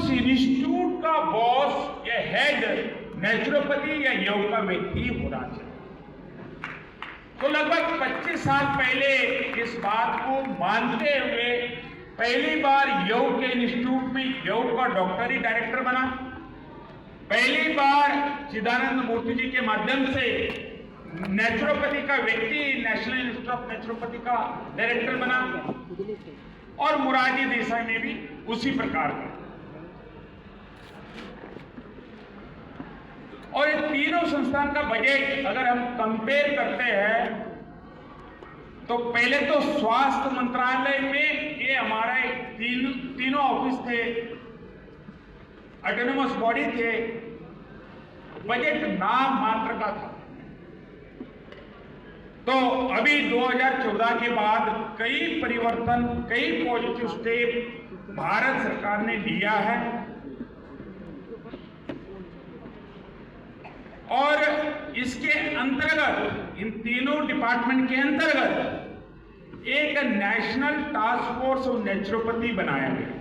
उस इंस्टीट्यूट का बॉस या हेड नेचुरोपैथी या योग का व्यक्ति होना चाहिए। तो लगभग 25 साल पहले इस बात को मानते हुए पहली बार योग के इंस्टीट्यूट में योग का डॉक्टरी डायरेक्टर बना। पहली बार चिदानंद मूर्ति जी के माध्यम से नेचुरोपैथी का व्यक्ति नेशनल इंस्टीट्यूट ऑफ नेचुरोपैथी का डायरेक्टर बना, और मोरारजी देसाई ने भी उसी प्रकार का। और इन तीनों संस्थान का बजट अगर हम कंपेयर करते हैं तो पहले तो स्वास्थ्य मंत्रालय में ये हमारे तीनों ऑफिस थे, ऑटोनोमस बॉडी थे, बजट नाम मात्र का था। तो अभी 2014 के बाद कई परिवर्तन, कई पॉजिटिव स्टेप भारत सरकार ने लिया है, और इसके अंतर्गत इन तीनों डिपार्टमेंट के अंतर्गत एक national task force of naturopathy बनाया गया।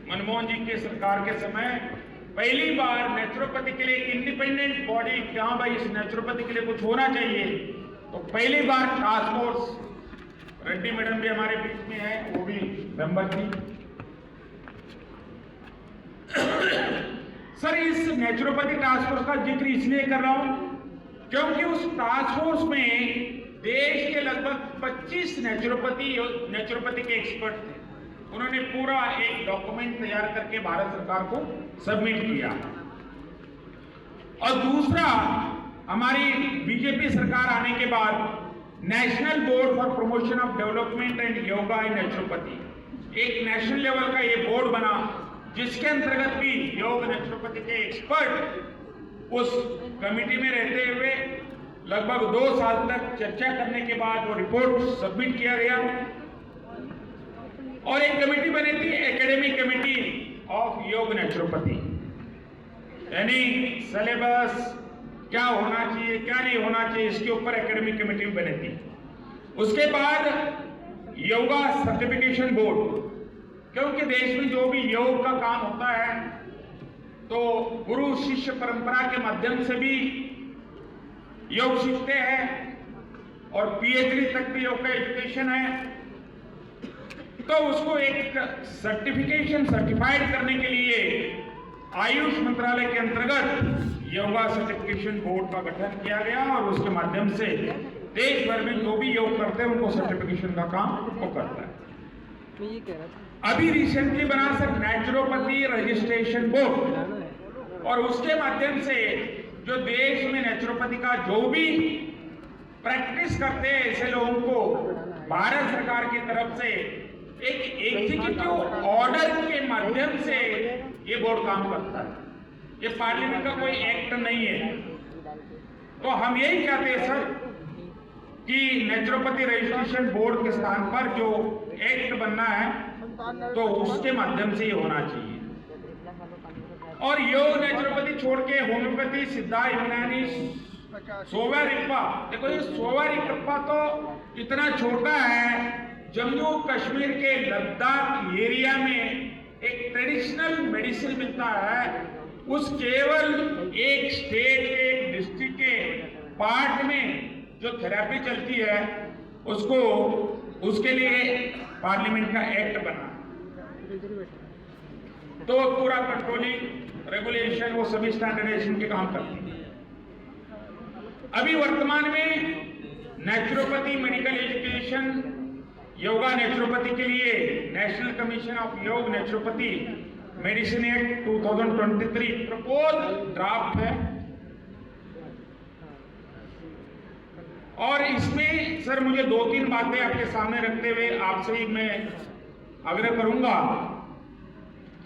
मनमोहन जी के सरकार के समय पहली बार नेचुरोपैथी के लिए एक इंडिपेंडेंट बॉडी, क्या भाई इस नेचुरोपैथी के लिए कुछ होना चाहिए, तो पहली बार टास्क फोर्स, रेड्डी मैडम भी हमारे बीच में है, वो भी मेंबर थी। सर, इस नेचुरोपैथी टास्क फोर्स का जिक्र इसलिए कर रहा हूं क्योंकि उस टास्क फोर्स में देश के लगभग 25 नेचुरोपैथी के एक्सपर्ट थे। उन्होंने पूरा एक डॉक्यूमेंट तैयार करके भारत सरकार को सबमिट किया। और दूसरा, हमारी बीजेपी सरकार आने के बाद national board for promotion of development and yoga in naturopathy, एक नेशनल लेवल का ये बोर्ड बना, जिसके अंतर्गत भी योग नेचुरोपैथी के एक्सपर्ट उस कमेटी में रहते हुए लगभग 2 साल तक चर्चा करने के बाद वो रिपोर्ट सबमिट किया गया। और एक कमेटी बनी थी, एकेडमिक कमेटी ऑफ योग नेचुरोपैथी, यानी सिलेबस क्या होना चाहिए, क्या नहीं होना चाहिए, इसके ऊपर एकेडमिक कमेटी बनी थी। उसके बाद योगा सर्टिफिकेशन बोर्ड, क्योंकि देश में जो भी योग का काम होता है तो गुरु शिष्य परंपरा के माध्यम से भी योग सीखते हैं, और पीएचडी तक भी योग का एजुकेशन है। तो उसको एक सर्टिफाइड करने के लिए आयुष मंत्रालय के अंतर्गत योगा सर्टिफिकेशन बोर्ड का गठन किया गया, और उसके माध्यम से देश भर में जो भी योग करते हैं उनको सर्टिफिकेशन का काम वो करता है। मैं ये कह रहा था, अभी रिसेंटली बना सर नेचुरोपैथी रजिस्ट्रेशन बोर्ड, और उसके माध्यम से जो देश में नेचुरोपैथी का जो भी प्रैक्टिस करते हैं ऐसे लोगों को भारत सरकार की तरफ से एक एग्जीक्यूटिव ऑर्डर के माध्यम से ये बोर्ड काम करता है। ये पार्लियामेंट का कोई एक्ट नहीं है। तो हम यही चाहते हैं सर कि नेचुरोपैथी रजिस्ट्रेशन बोर्ड के स्थान पर जो एक्ट बनना है तो उसके माध्यम से ये होना चाहिए। और योग नेचुरोपैथी छोड़ के होम्योपैथी, सिद्धा, यूनानी, सोवा रिप्पा, देखो ये सोवा रिप्पा तो इतना छोटा है, जम्मू कश्मीर के लद्दाख एरिया में एक ट्रेडिशनल मेडिसिन मिलता है, उस केवल एक स्टेट के, एक डिस्ट्रिक्ट के पार्ट में जो थेरेपी चलती है उसको, उसके लिए पार्लियामेंट का एक्ट बना, तो पूरा कंट्रोलिंग रेगुलेशन वो सभी स्टैंडर्डाइजेशन के काम करते हैं। अभी वर्तमान में naturopathy medical education, yoga naturopathy के लिए नेशनल कमीशन ऑफ योग naturopathy medicine act 2023 propose draft है, और इसमें सर मुझे 2-3 बातें आपके सामने रखते हुए आपसे ही मैं आग्रह करूंगा।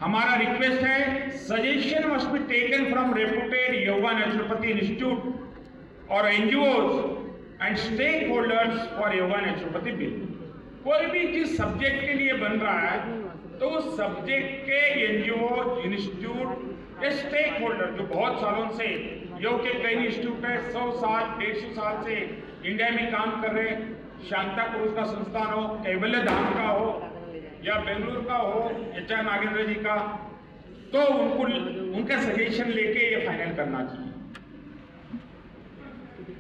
हमारा रिक्वेस्ट है, suggestion must be taken from reputed yoga naturopathy institute और NGOs and stakeholders for yoga naturopathy bill. कोई भी जिस सब्जेक्ट के लिए बन रहा है तो उस सब्जेक्ट के एनजीओ, इंस्टीट्यूट या स्टेक होल्डर जो बहुत सालों से योग के कई इंस्टीट्यूट है, 100 साल 150 साल से इंडिया में काम कर रहे, शांता क्रूज का संस्थान हो, कैवल्य धाम का हो, या बेंगलुरु का हो, एच.आर. नागेंद्र जी का, तो उनका सजेशन लेके ये फाइनल करना चाहिए।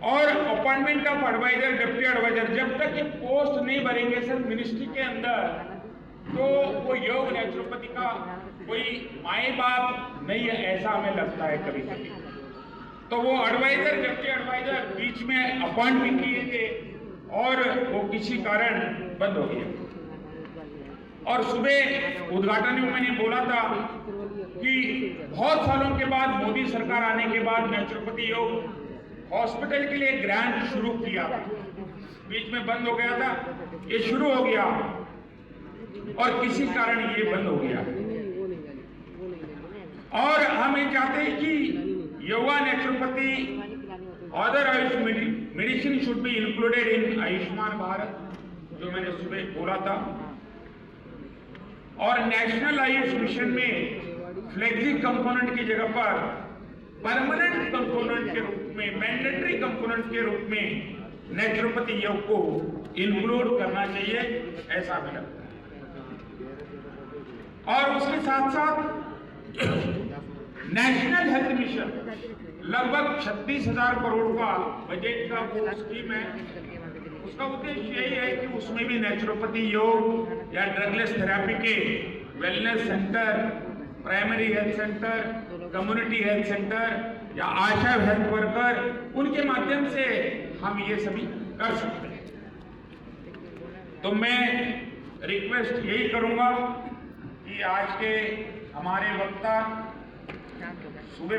और appointment of adviser, deputy adviser, जब तक ये पोस्ट नहीं भरेंगे सर मिनिस्ट्री के अंदर, तो वो योग नेचुरोपैथी का कोई माए बाप नहीं है, ऐसा हमें लगता है कभी कभी। तो वो एडवाइजर, डिप्टी एडवाइजर बीच में अपॉइंट भी किए थे और वो किसी कारण बंद हो गया। और सुबह उद्घाटन में मैंने बोला था कि बहुत सालों के बाद मोदी सरकार आने के बाद नेचुरोपैथी योग हॉस्पिटल के लिए ग्रांट शुरू किया, बीच में बंद हो गया था, ये शुरू हो गया और किसी कारण ये बंद हो गया। और हम ये चाहते हैं कि yoga naturopathy other Ayush medicine should be included in Ayushman Bharat, जो मैंने सुबह बोला था। और नेशनल आयुष मिशन में फ्लेक्सी कंपोनेंट की जगह पर परमानेंट कंपोनेंट के रूप में, मैंडेटरी कंपोनेंट के रूप में नेचुरोपैथी योग को इंक्लूड करना चाहिए, ऐसा हमें लगता है। और उसके साथ साथ नेशनल हेल्थ मिशन लगभग 36,000 करोड़ का बजट का वो स्कीम है। उसका उद्देश्य यही है कि उसमें भी नेचुरोपैथी योग या ड्रगलेस थेरेपी के wellness centre, primary health centre, community health centre या आशा हेल्थ वर्कर, उनके माध्यम से हम ये सभी कर सकते हैं। तो मैं रिक्वेस्ट यही करूंगा कि आज के हमारे वक्ता सुबह